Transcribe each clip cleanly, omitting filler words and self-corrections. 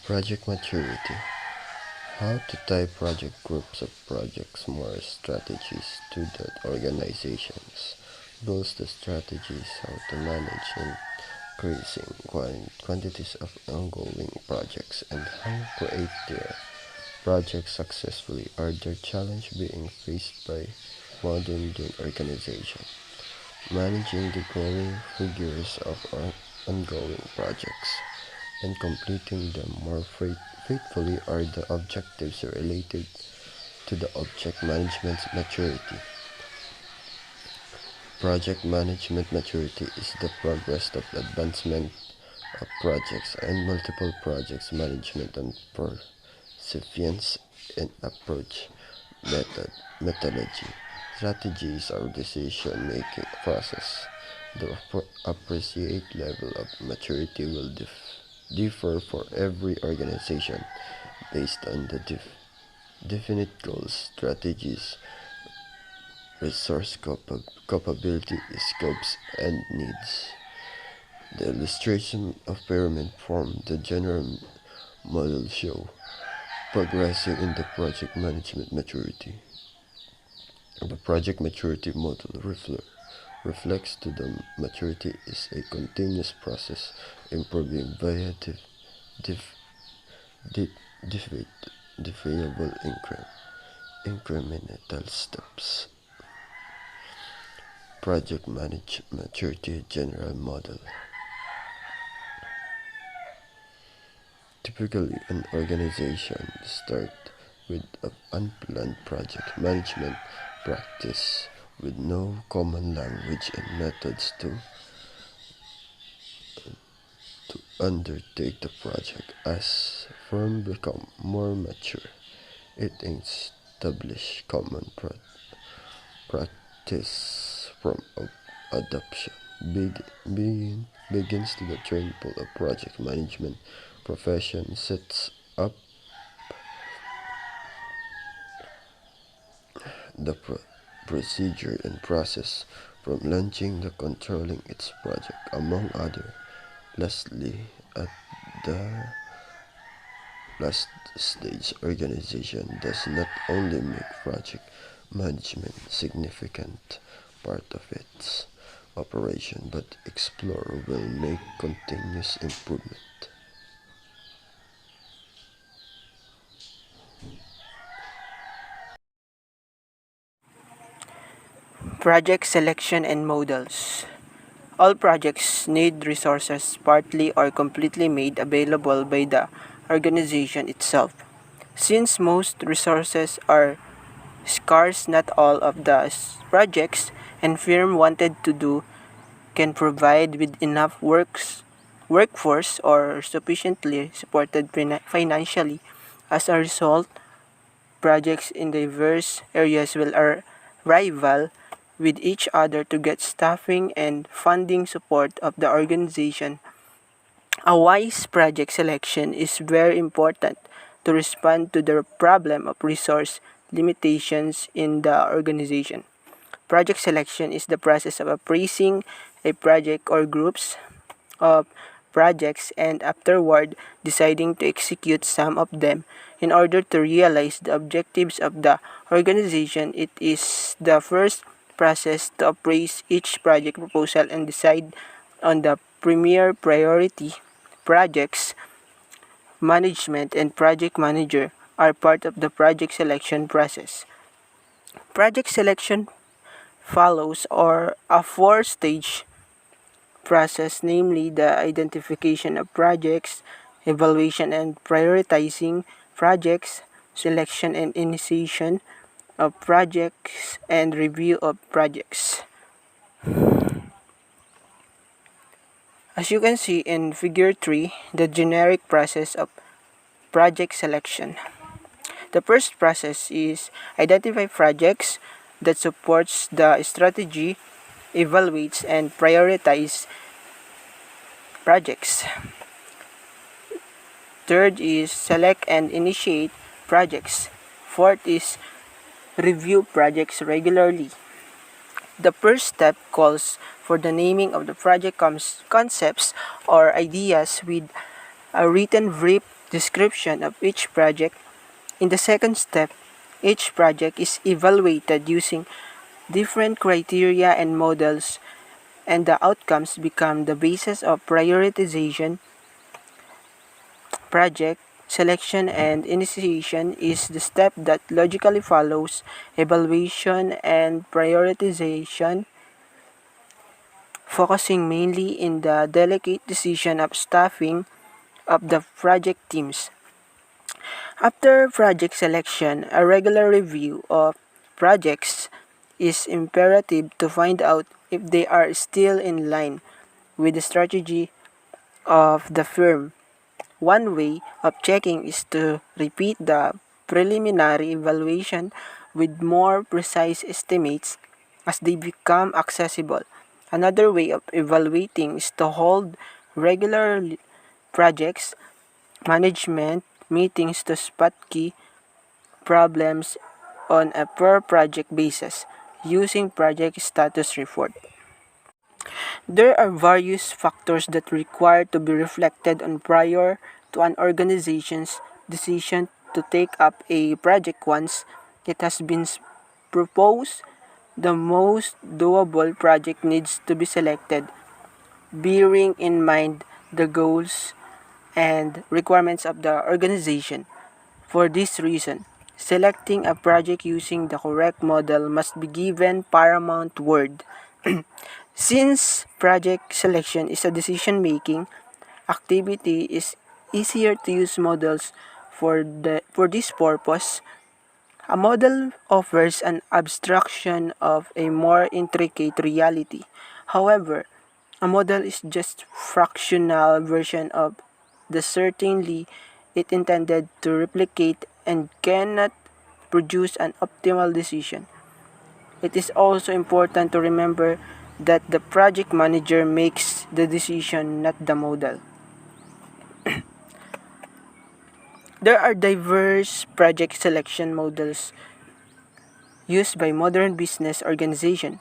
Project maturity. How to tie project groups of projects more strategies to the organizations. Builds the strategies how to manage increasing quantities of ongoing projects and how create their projects successfully are the challenge being faced by modern organization. Managing the growing figures of ongoing projects and completing them more faithfully are the objectives related to the object management maturity. Project management maturity is the progress of advancement of projects and multiple projects management and perseverance in approach methodology. Strategies or decision-making process. The appreciate level of maturity will differ for every organization based on the definite goals, strategies, resource capability, scopes, and needs. The illustration of pyramid form, the general model show progressing in the project management maturity. The project maturity model reflects to the maturity is a continuous process, improving via defiable incremental steps. Project maturity general model. Typically, an organization starts with an unplanned project management practice with no common language and methods to undertake the project. As firms become more mature, it establishes common practice from adoption. Begins to the train pool of project management profession sets up the procedure and process from launching to controlling its project, among other. Lastly, at the last stage, organization does not only make project management significant part of its operation, but explore will make continuous improvement. Project selection and models. All projects need resources partly or completely made available by the organization itself. Since most resources are scarce, not all of the projects and firm wanted to do can provide with enough workforce or sufficiently supported financially. As a result, projects in diverse areas will rival with each other to get staffing and funding support of the organization. A wise project selection is very important to respond to the problem of resource limitations in the organization. Project selection is the process of appraising a project or groups of projects and afterward deciding to execute some of them in order to realize the objectives of the organization. It is the first process to appraise each project proposal and decide on the premier priority. Projects management and project manager are part of the project selection process. Project selection follows or a four-stage process, namely the identification of projects, evaluation and prioritizing projects, selection and initiation of projects, and review of projects. As you can see in figure 3, the generic process of project selection. The first process is identify projects that supports the strategy, evaluates and prioritize projects. Third is select and initiate projects. Fourth is review projects regularly. The first step calls for the naming of the project concepts or ideas with a written brief description of each project. In the second step, each project is evaluated using different criteria and models, and the outcomes become the basis of prioritization. Project selection and initiation is the step that logically follows evaluation and prioritization, focusing mainly in the delicate decision of staffing of the project teams. After project selection, a regular review of projects is imperative to find out if they are still in line with the strategy of the firm. One way of checking is to repeat the preliminary evaluation with more precise estimates as they become accessible. Another way of evaluating is to hold regular projects management meetings to spot key problems on a per project basis using project status report. There are various factors that require to be reflected on prior to an organization's decision to take up a project once it has been proposed. The most doable project needs to be selected, bearing in mind the goals and requirements of the organization. For this reason, selecting a project using the correct model must be given paramount word. Since project selection is a decision-making activity, is easier to use models for this purpose. A model offers an abstraction of a more intricate reality. However, a model is just fractional version of the certainly it intended to replicate and cannot produce an optimal decision. It is also important to remember that the project manager makes the decision, not the model. There are diverse project selection models used by modern business organizations.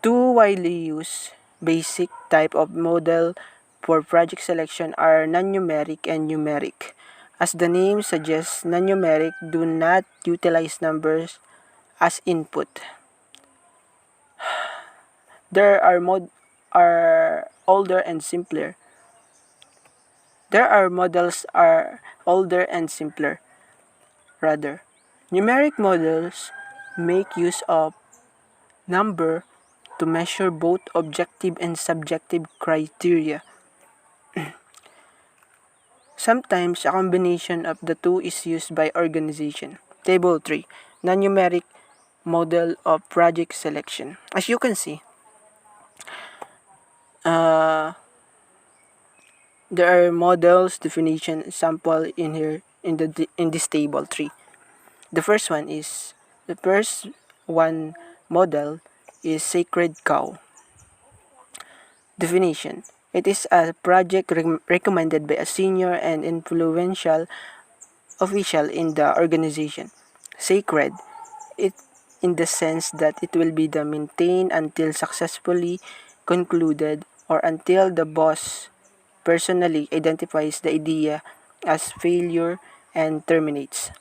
Two widely used basic type of model for project selection are non-numeric and numeric. As the name suggests, non-numeric do not utilize numbers as input. There are older and simpler. There are models are older and simpler rather. Numeric models make use of number to measure both objective and subjective criteria. Sometimes a combination of the two is used by organization. Table 3. Non-numeric model of project selection. As you can see, uh, there are models, definition, sample in here in this table 3. The first one model is Sacred Cow. Definition. It is a project recommended by a senior and influential official in the organization. Sacred, it in the sense that it will be the maintained until successfully concluded or until the boss personally identifies the idea as failure and terminates.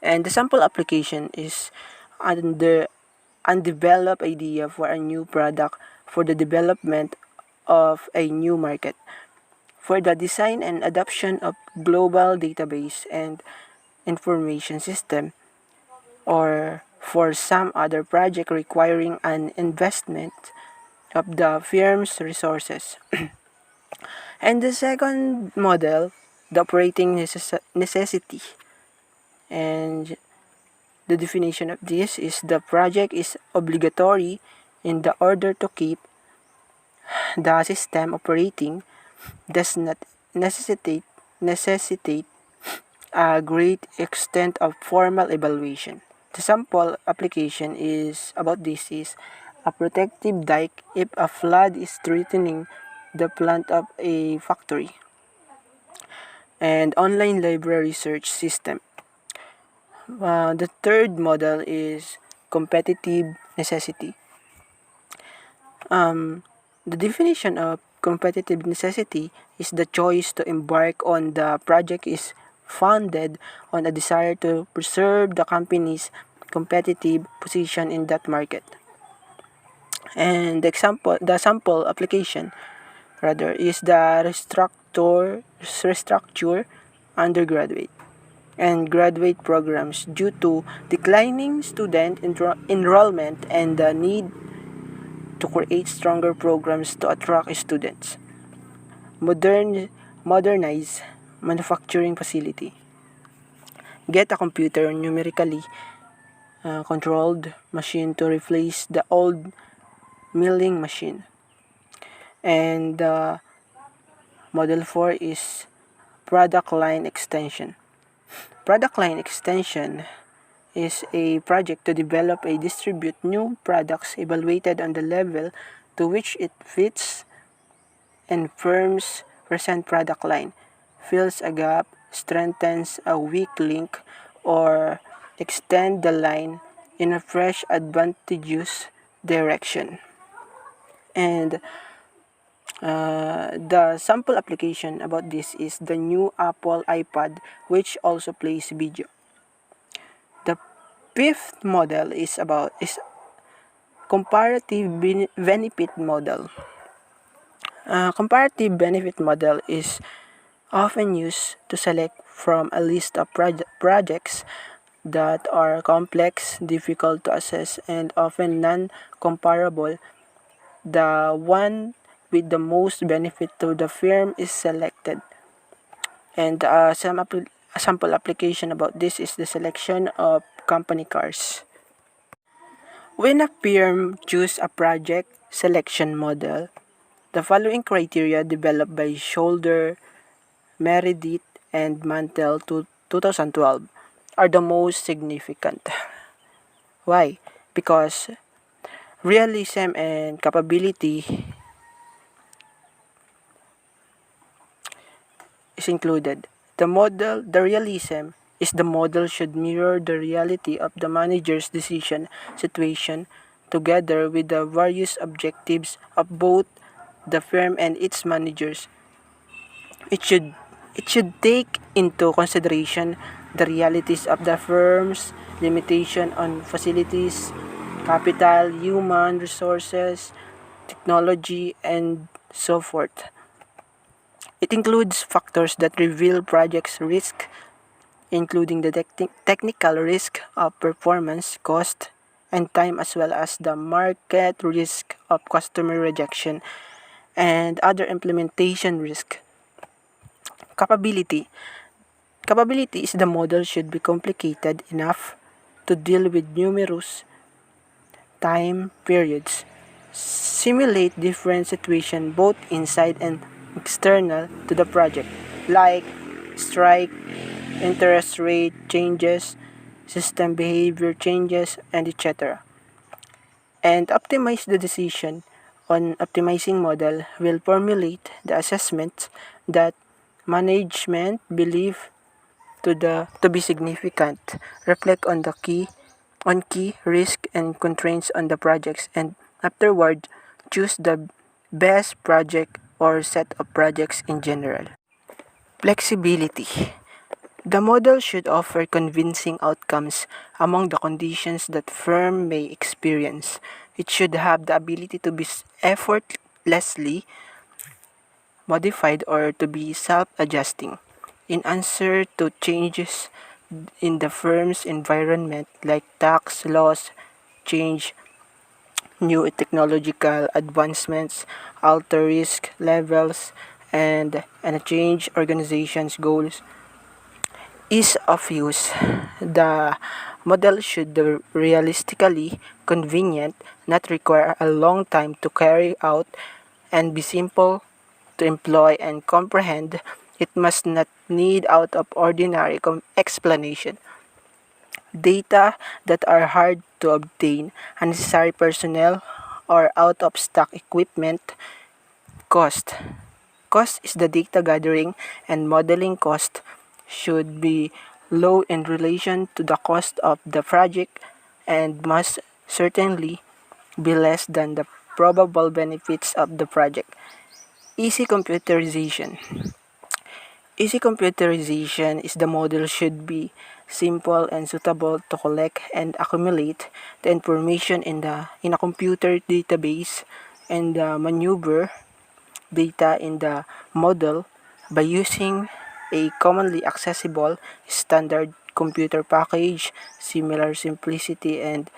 And the sample application is under undeveloped idea for a new product for the development of a new market, for the design and adoption of global database and information system, or for some other project requiring an investment of the firm's resources. And the second model, the operating necessity. And the definition of this is the project is obligatory in the order to keep the system operating, does not necessitate a great extent of formal evaluation. The sample application is about this is a protective dike if a flood is threatening the plant of a factory, and online library search system. The third model is competitive necessity. The definition of competitive necessity is the choice to embark on the project is founded on a desire to preserve the company's competitive position in that market. And the sample application rather is the restructure undergraduate and graduate programs due to declining student enrollment and the need to create stronger programs to attract students. Modernize manufacturing facility. Get a computer numerically controlled machine to replace the old milling machine. And Model 4 is product line extension. Product line extension is a project to develop and distribute new products evaluated on the level to which it fits and firm's present product line, fills a gap, strengthens a weak link, or extend the line in a fresh advantageous direction. And the sample application about this is the new Apple iPad, which also plays video. The fifth model is comparative benefit model. Comparative benefit model is often used to select from a list of projects that are complex, difficult to assess, and often non-comparable. The one with the most benefit to the firm is selected. And a sample application about this is the selection of company cars. When a firm chooses a project selection model, the following criteria developed by Shoulder, Meredith, and Mantel to 2012 are the most significant. Why? Because realism and capability is included. The realism is the model should mirror the reality of the manager's decision situation together with the various objectives of both the firm and its managers. It should take into consideration the realities of the firm's limitation on facilities, capital, human resources, technology, and so forth. It includes factors that reveal project's risk, including the technical risk of performance, cost, and time, as well as the market risk of customer rejection and other implementation risk. Capability. Capability is the model should be complicated enough to deal with numerous time periods, simulate different situations both inside and external to the project, like strike, interest rate changes, system behavior changes, and etc. And optimize the decision on optimizing model will formulate the assessment that management believe to be significant, reflect on key risk and constraints on the projects, and afterward choose the best project or set of projects in general. Flexibility. The model should offer convincing outcomes among the conditions that firm may experience. It should have the ability to be effortlessly modified or to be self-adjusting in answer to changes in the firm's environment like tax laws change, new technological advancements, alter risk levels, and change organization's goals. Ease of use. The model should be realistically convenient, not require a long time to carry out, and be simple to employ and comprehend. It must not need out of ordinary explanation. Data that are hard to obtain, unnecessary personnel, or out of stock equipment. Cost. Cost is the data gathering and modeling cost should be low in relation to the cost of the project and must certainly be less than the probable benefits of the project. Easy computerization. Easy computerization is the model should be simple and suitable to collect and accumulate the information in a computer database and maneuver data in the model by using a commonly accessible standard computer package. Similar simplicity and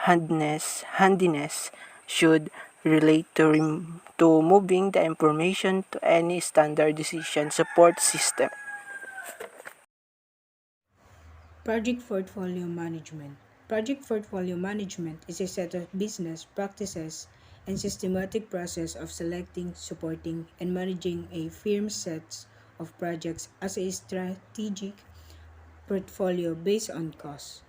handiness should relate to moving the information to any standard decision support system. Project Portfolio Management. Project Portfolio Management is a set of business practices and systematic process of selecting, supporting, and managing a firm's sets of projects as a strategic portfolio based on cost,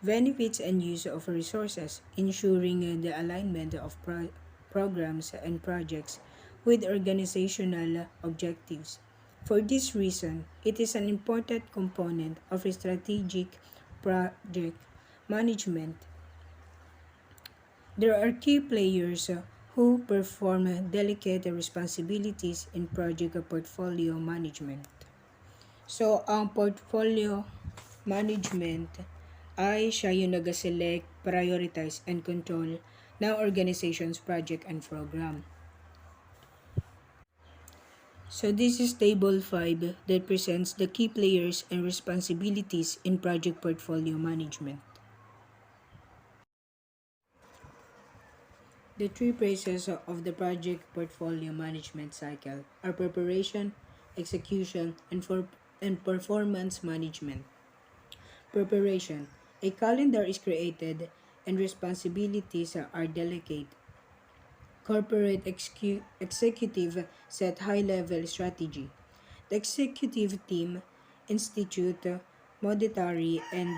benefits, and use of resources, ensuring the alignment of programs and projects with organizational objectives. For this reason, it is an important component of strategic project management. There are key players who perform delicate responsibilities in project portfolio management. So, ang portfolio management ay siya yung nag-select, prioritize, and control ng organization's project and program. So this is table 5 that presents the key players and responsibilities in project portfolio management. The three phases of the project portfolio management cycle are preparation, execution, and performance management. Preparation. A calendar is created and responsibilities are delegated. Corporate executive set high-level strategy. The executive team institute monetary and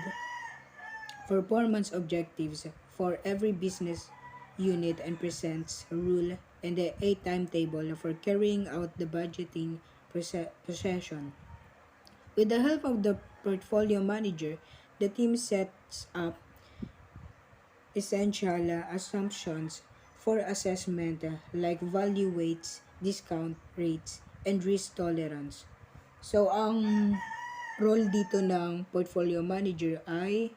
performance objectives for every business unit and presents a rule and a timetable for carrying out the budgeting procession. With the help of the portfolio manager, the team sets up essential assumptions for assessment like value weights, discount rates, and risk tolerance. So, ang role dito ng portfolio manager ay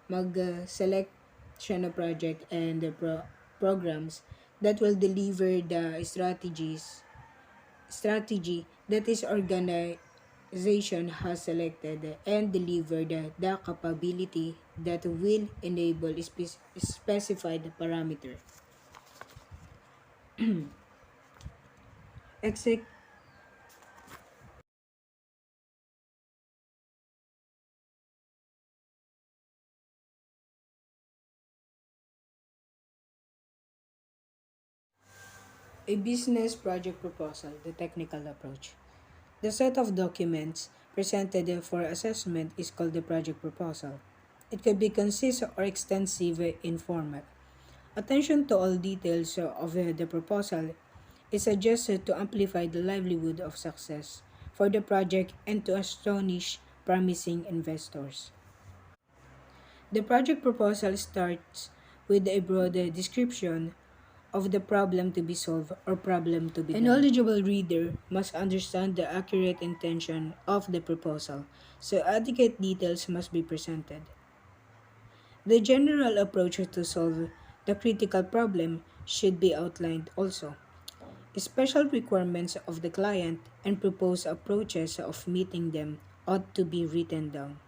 mag-select siya ng project and the programs that will deliver the strategy that is organization has selected and deliver the capability that will enable specified parameter. Exec A business project proposal, the technical approach. The set of documents presented for assessment is called the project proposal. It could be concise or extensive in format. Attention to all details of the proposal is suggested to amplify the livelihood of success for the project and to astonish promising investors. The project proposal starts with a broad description of the problem to be solved or problem to be done. A knowledgeable reader must understand the accurate intention of the proposal, so adequate details must be presented. The general approach to solve the critical problem should be outlined also. Special requirements of the client and proposed approaches of meeting them ought to be written down.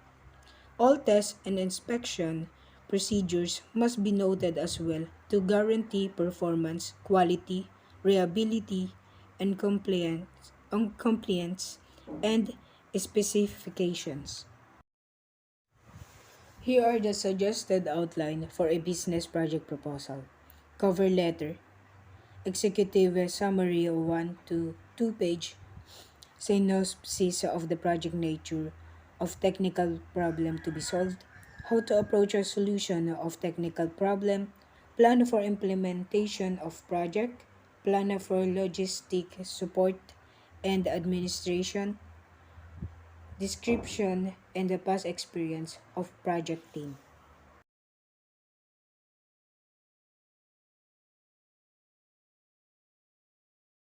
All tests and inspection procedures must be noted as well to guarantee performance, quality, reliability, and compliance and specifications. Here are the suggested outline for a business project proposal. Cover letter, executive summary of 1 to 2 page, synopsis of the project nature of technical problem to be solved, how to approach a solution of technical problem, plan for implementation of project, plan for logistic support and administration, description and the past experience of project team.